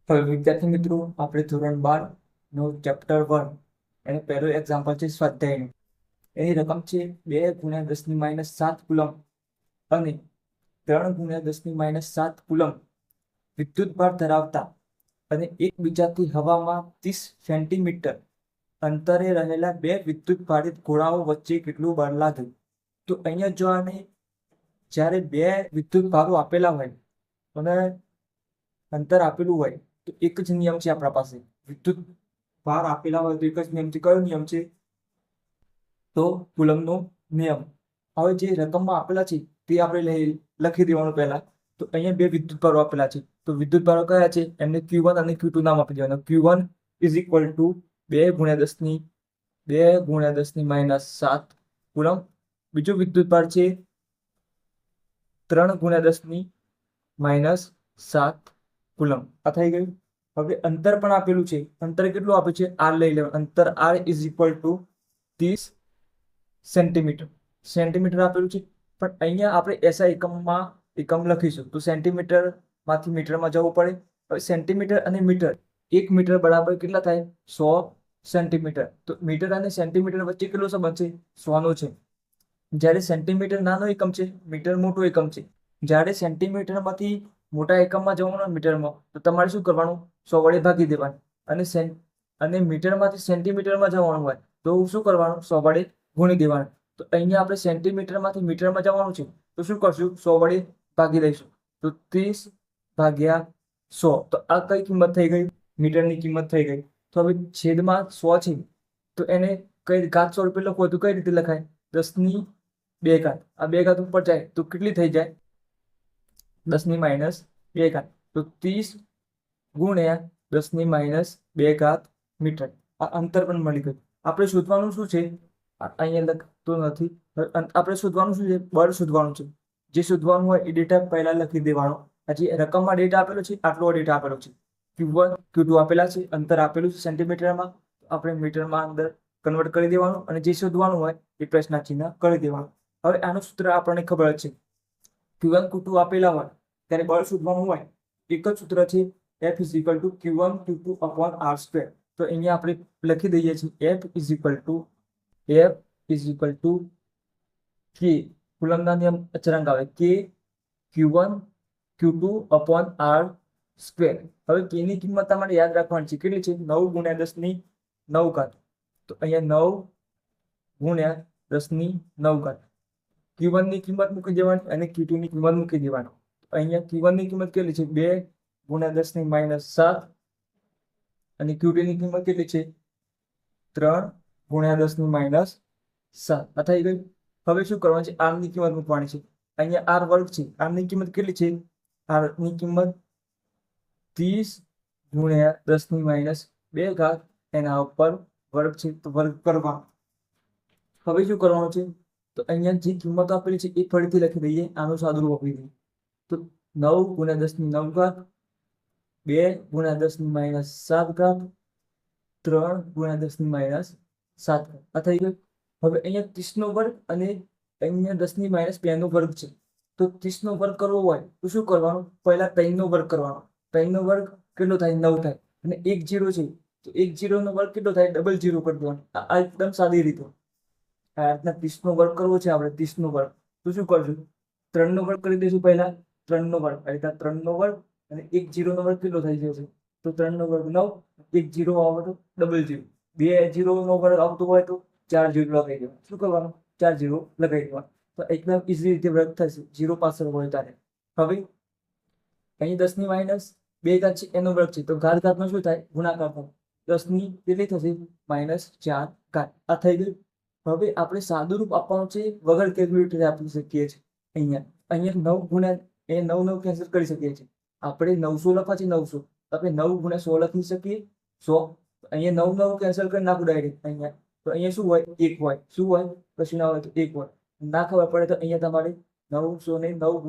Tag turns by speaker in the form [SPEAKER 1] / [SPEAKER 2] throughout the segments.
[SPEAKER 1] હવે વિદ્યાર્થી મિત્રો, આપણે ધોરણ 12 નો ચેપ્ટર 1 એને પહેલું એક્ઝામ્પલ છે સ્વાધ્યાયનું. એની રકમ છે 2 × 10⁻7 કુલમ અને 3 × 10⁻7 કુલમ વિદ્યુત ભાર ધરાવતા અને એકબીજાથી હવામાં 30 સેન્ટીમીટર અંતરે રહેલા બે વિદ્યુત ભારિત ગોળાઓ વચ્ચે કેટલું બળ લાગે. તો અહીંયા જો આને જ્યારે બે વિદ્યુત ભારો આપેલા હોય અને અંતર આપેલું હોય તો એક જ નિયમ છે આપણા પાસે. વિદ્યુત ભાર આપેલા હોય તો એક જ નિયમ છે. કયો નિયમ છે? તો કુલમનો નિયમ. હવે જે રકમમાં આપેલા છે તે આપણે લખી દેવાનું પહેલા. તો અહીંયા બે વિદ્યુત ભારો આપેલા છે, તો વિદ્યુત ભારો કયા છે એમને Q1 અને Q2 નામ આપી દેવાના. Q1 = 2 × 10⁻7 coulomb. બીજો વિદ્યુત ભાર છે 3 × 10⁻7 કુલમ. આ થઈ ગયું. હવે અંતર પણ આપેલું છે. અંતર કેટલું આપ્યું છે? R લઈ લેવાનું. અંતર R = 30 સેન્ટીમીટર. સેન્ટીમીટર આપેલું છે, પણ અહીંયા આપણે એસઆઈ એકમ લખીશું તો સેન્ટીમીટર માંથી મીટરમાં જવું પડે. હવે સેન્ટીમીટર અને મીટર, 1 મીટર બરાબર કેટલા થાય? 100 સેન્ટીમીટર. તો મીટર અને સેન્ટીમીટર વચ્ચે કેટલો સંબંધ છે? 100 નો છે. જ્યારે સેન્ટીમીટર નાનો એકમ છે, મીટર મોટો એકમ છે. જ્યારે સેન્ટીમીટરમાંથી મોટા એકમમાં જવાનું મીટરમાં, તો તમારે શું કરવાનું? 100 વડે ભાગી દેવાનું. અને મીટરમાંથી સેન્ટીમીટરમાં જવાનું હોય તો શું કરવાનું? 100 વડે ગુણી દેવાનું. તો અહીંયા આપણે સેન્ટીમીટરમાંથી મીટરમાં જવાનું છે તો શું કરશું? 100 વડે ભાગી દઈશું. તો 30/100. તો આ કઈ કિંમત થઈ ગઈ? મીટરની કિંમત થઈ ગઈ. તો હવે છેદમાં 100 છે તો એને કઈ ઘાત સ્વરૂપે લખવું હોય તો કઈ રીતે લખાય? 10⁻2. આ 2 ઘાત ઉપર જાય તો કેટલી થઈ જાય? 10⁻2. તો 30 × 10⁻2 મીટર. આ અંતર પણ મળી ગયું. આપણે શોધવાનું શું છે? અહીંયા લખતો નથી. આપણે શોધવાનું શું છે? બળ શોધવાનું છે. જે શોધવાનું હોય એ ડેટા પહેલા લખી દેવાનો. હજી રકમમાં ડેટા આપેલો છે, આટલો ડેટા આપેલો છે. Q1 Q2 આપેલા છે, અંતર આપેલું છે સેન્ટીમીટરમાં, આપણે મીટરમાં અંદર કન્વર્ટ કરી દેવાનું અને જે શોધવાનું હોય એ પ્રશ્ન ચિહ્ન કરી દેવાનું. હવે આનું સૂત્ર આપણને ખબર જ છે. Q1 Q2 આપેલા હોય ત્યારે બળ શોધવાનું હોય, એક જ સૂત્ર છે, F = Q1 Q2/R². તો અહીંયા આપણે લખી દઈએ છીએ F = K. કુલમના નિયમ અચળાંક આવે K Q1 Q2/R². હવે K ની કિંમત તમારે યાદ રાખવાની છે. કેટલી છે? 9 × 10⁹. તો અહીંયા 9 × 10⁹. Q1 ની કિંમત મૂકી દેવાની અને Q2 ની કિંમત મૂકી દેવાની. અહીંયા Q1 ની કિંમત કેટલી છે? 2 × 10⁻7 અને Q2 ની કિંમત કેટલી છે? 3 × 10⁻7. આ થઈ ગયું. હવે શું કરવાનું છે? R ની કિંમત મૂકવાની છે. અહીંયા R² છે. R ની કિંમત કેટલી છે? R ની કિંમત 30 × 10⁻2. એના ઉપર વર્ગ છે તો વર્ગ કરવાનો. હવે શું કરવાનું છે? તો અહીંયા જે કિંમત આપેલી છે એ ફરીથી લખી દઈએ. આનું સાદુરૂપ આપી દઈએ. તો 9 × 10⁹, 2 × 10⁻7, 3 × 10⁻7. આ થઈ ગયું. હવે અહીંયા 30 નો વર્ગ અને અહીંયા 10⁻2 નો વર્ગ છે. તો 30 નો વર્ગ કરવો હોય તો શું કરવાનું? પહેલા 3 નો વર્ગ કરવાનો. 3 નો વર્ગ કેટલો થાય? 9 થાય. અને 1 0 છે તો 1 0 નો વર્ગ કેટલો થાય? ડબલ 0 કરી દેવાનો. આ એકદમ સાદી રીતે. આ રીતના 30 નો વર્ગ કરવો છે આપણે. 30 નો વર્ગ તો શું કરશું? 3 નો વર્ગ કરી દઈશું પહેલા. 3 નો વર્ગ, આ રીતના 3 નો વર્ગ અને 1 0 નો વર્ગ કેટલો થઈ જશે? તો 3 નો વર્ગ 9, 1 0 આવે તો ડબલ 0, 2 0 નો વર્ગ આવતો હોય તો 4 0 લગાવી દેવાનું. શું કરવાનું? 4 0 લગાવી દેવાનું. તો એકદમ ઇઝી રીતે વર્ગ થશે 0 પાછળ હોય ત્યારે. હવે અહીં 10⁻2 છે એનો વર્ગ છે તો ઘાતમાં શું થાય? ગુણાકાર થાય. 10 ની કેટલી થશે? -4. આ થઈ ગયું. હવે આપણે સાદુરૂપ આપવાનું છે વગર કેલ્ક્યુલેટર આપી શકીએ છીએ. અહીંયા 9 કેન્સલ કરી શકીએ છીએ. આપણે 900 લખવા છે 900, આપણે 9 × 100 લખી શકીએ 100. અહીંયા 9 9 કેન્સલ કરી નાખું ડાયરેક્ટ. અહીંયા તો અહીંયા શું હોય? 1 હોય. શું હોય? કશું ના હોય તો 1 હોય. ના ખબર પડે તો અહીંયા તમારે 900 ને 9 ×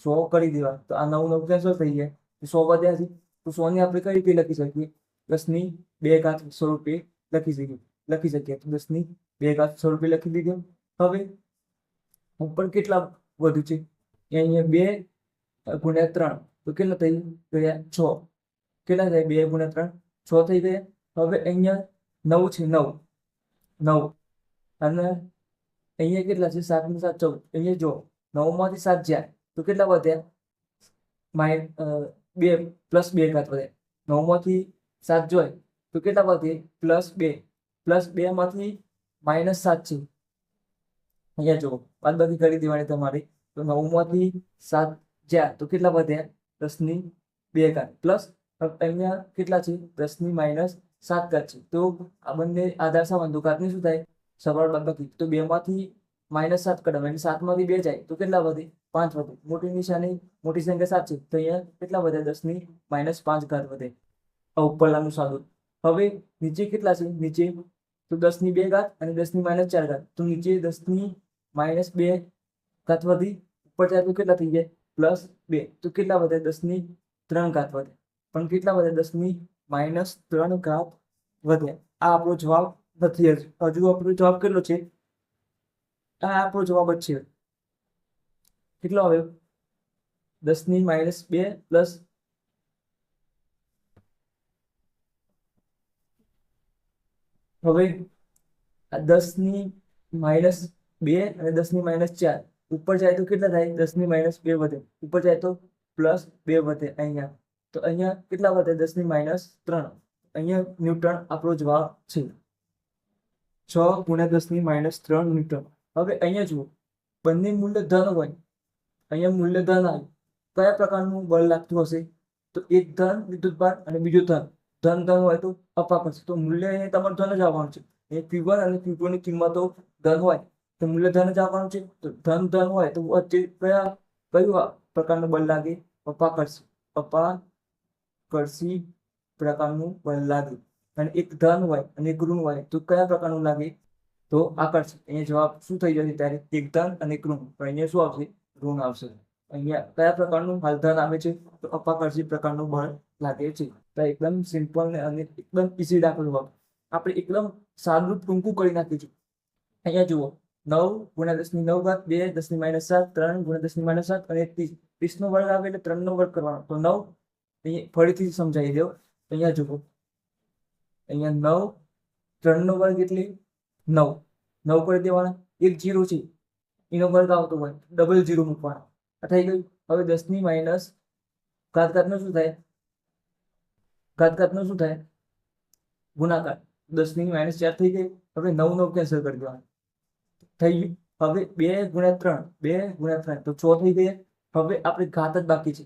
[SPEAKER 1] 100 કરી દેવા. તો આ 9 9 કેન્સલ થઈ જાય. 100 વધ્યા છે તો 100 ને આપણે કઈ રીતે લખી શકીએ? 10⁻2 સ્વરૂપે લખી શકીએ. તો 10⁻2 સ્વરૂપે લખી દીધો. હવે ઉપર કેટલા વધુ છે? અહીંયા 2 × 3 તો કેટલા થઈ ગયા? 6. કેટલા થાય? 2 ગુણ્યા 3 6 થઈ ગયા. હવે અહીંયા 9 છે, 9 અને અહીંયા કેટલા છે? 7 ને 7 14. અહીંયા જો 9 માંથી 7 જાય તો કેટલા વધ્યા? 2 પ્લસ 2 ઘાત વધે. 9 માંથી 7 જોય તો કેટલા વધે? +2. +2 માંથી -7 છે. અહીંયા જો બાદબાકી કરી દેવાની તમારે. તો 9 માંથી 7 જ્યાં તો કેટલા વધ્યા? 10 ની 2 ઘાત પ્લસ અહીંયા કેટલા છે? 10 ની -7 ઘાત છે. તો આ બંને આધાર સમાન તો ઘાતની શું થાય? સરવાળો બાદબાકી. તો 2 માંથી -7 કઢાવે એટલે 7 માંથી 2 જાય તો કેટલા વધે? 5 વધે. મોટી નિશાની મોટી સંખ્યા 7 છે તો અહીંયા કેટલા વધે? 10 ની -5 ઘાત વધે. આ ઉપરલાનું સાદું. હવે નીચે કેટલા છે? નીચે તો 10 ની 2 ઘાત અને 10 ની -4 ઘાત. તો નીચે 10 ની -2 ઘાત વધી. ઉપર જાય તો કેટલા થઈ જાય? +2. તો કેટલા વધે? 10 ની 3 ઘાત વધે. પણ કેટલા વધે? 10 ની -3 ઘાત વધે. આ આપણો જવાબ નથી. હજુ આપણો જવાબ કેટલો છે? આ આપણો જવાબ જ છે. કેટલો આવ્યો? 10 ની -2 પ્લસ હવે આ 10 ની -2 અને 10 ની -4 ઉપર જાય તો કેટલા થાય? 10 ની -2 વધે. ઉપર જાય તો +2 વધે. અહીંયા તો અહીંયા કેટલા વધે? 10 ની -3. અહીંયા ન્યૂટન આપણો જવાબ છે. 6 ગુણ્યા 10 ની -3 ન્યૂટન. હવે અહીંયા જુઓ બંને મૂલ્ય ધન હોય. અહીંયા મૂલ્ય ધન આવે કયા પ્રકારનું બળ લાગતું હશે? તો એક ધન વિદ્યુતભાર અને બીજું ધન હોય તો અપાકર્ષ. તો મૂલ્ય અહીંયા તમારે ધન જ આવવાનું છે. એ Q1 અને Q2 ની કિંમતો ધન હોય તો મૂલ્ય ધન જ આવવાનું છે. તો ધન હોય તો વચ્ચે કયું પ્રકારનું બળ લાગે? અપાકર્ષી પ્રકારનું બળ લાગે. અને એક ધન હોય અને એક ઋણ હોય તો કયા પ્રકારનું લાગે? તો આકર્ષક. અહીંયા જવાબ શું થઈ જશે? ત્યારે એક ધન અને એક ઋણ. પણ અહીંયા શું આવશે? ઋણ આવશે. અહીંયા કયા પ્રકારનું હાલ ધન આવે છે? તો અપાકર્ષી પ્રકારનું બળ લાગે છે. તો એકદમ સિમ્પલ ને અને એકદમ ઈઝી દાખલો હોય. આપણે એકદમ સાદું ટૂંકું કરી નાખીશું. અહીંયા જુઓ 9 ગુણ્યા 10 ની 9 ઘાત 2 10 ની -7 3 ગુણ્યા 10 ની -7 અને 30 નો વર્ગ આવે એટલે 3 નો વર્ગ કરવાનો. તો 9 અહીંયા ફરીથી સમજાવી દો. અહીંયા જુઓ અહીંયા 9 3 નો વર્ગ એટલે 9 9 કરી દેવાના. એક 0 છે એનો વર્ગ આવતો હોય ડબલ 0 મૂકવાના. આ થઈ ગયું. હવે 10 ની માઇનસ ઘાતનું શું થાય? ઘાતનું શું થાય? ગુણાકાર. 10 ની -4 થઈ ગઈ. હવે 9 કેન્સલ કરી દેવાના. થઈ ગયું. હવે 2 ગુણ્યા 3 તો 6 થઈ ગયા. હવે આપણે ઘાત જ બાકી છે.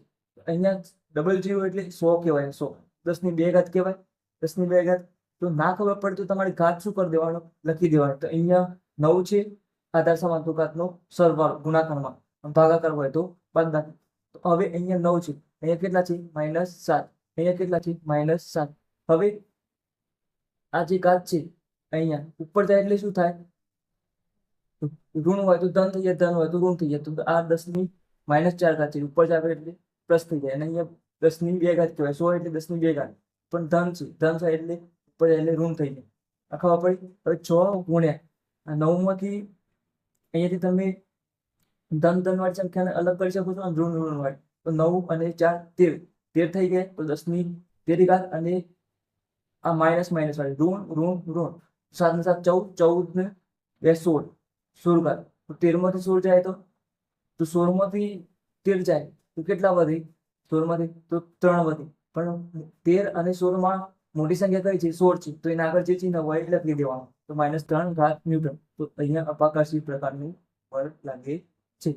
[SPEAKER 1] અહીંયા ડબલ 0 એટલે 100 કહેવાય. 100 10 ની 2 ઘાત કહેવાય. 10 ની 2 ઘાત. તો ના ખબર પડે તો તમારે ઘાત શું કરી દેવાનો? લખી દેવાનો. તો અહીંયા 9 છે આધાર સમાન તો ઘાતનો સરવાળો ગુણાકારમાં. ભાગાકાર હોય તો બાદબાકી. તો હવે અહીંયા 9 છે. અહીંયા કેટલા છે? -7. અહીંયા કેટલા છે? -7. હવે આ જે ઘાત છે અહીંયા ઉપર જાય એટલે શું થાય? ઋણ હોય તો ધન થઈ જાય, ધન હોય તો ઋણ થઈ જાય. તો આ 10 ની -4 ઘાત છે. ઉપર જાય એટલે પ્લસ થઈ જાય. અને અહીંયા 10 ની 2 ઘાત કહેવાય. 100 એટલે 10 ની 2 ઘાત. પણ ધન છે. ધન થાય એટલે ઉપર જાય એટલે ઋણ થઈ જાય. આ ખબર પડી? હવે 6 ગુણ્યા 9 માંથી અહીંયાથી તમે ધન વાળી સંખ્યાને અલગ કરી શકો છો અને ઋણ વાળી. તો 9 અને 4 13 થઈ ગયા. તો 10 ની 13 ઘાત અને આ માઇનસ વાળી ઋણ 7 ને 7 14 ને 2 16 ઘાત. તો 13 માંથી 16 જાય તો 16 માંથી 13 જાય તો કેટલા વધી? 16 માંથી તો 3 વધી. પણ 13 અને 16 માં મોટી સંખ્યા કઈ છે? 16 છે. તો એના આગળ જે ચિહ્ન હોય એટલે લખી દેવાનું. તો -3 ઘાત ન્યૂટન. તો અહીંયા અપાકર્ષી પ્રકારનું બળ લાગે છે.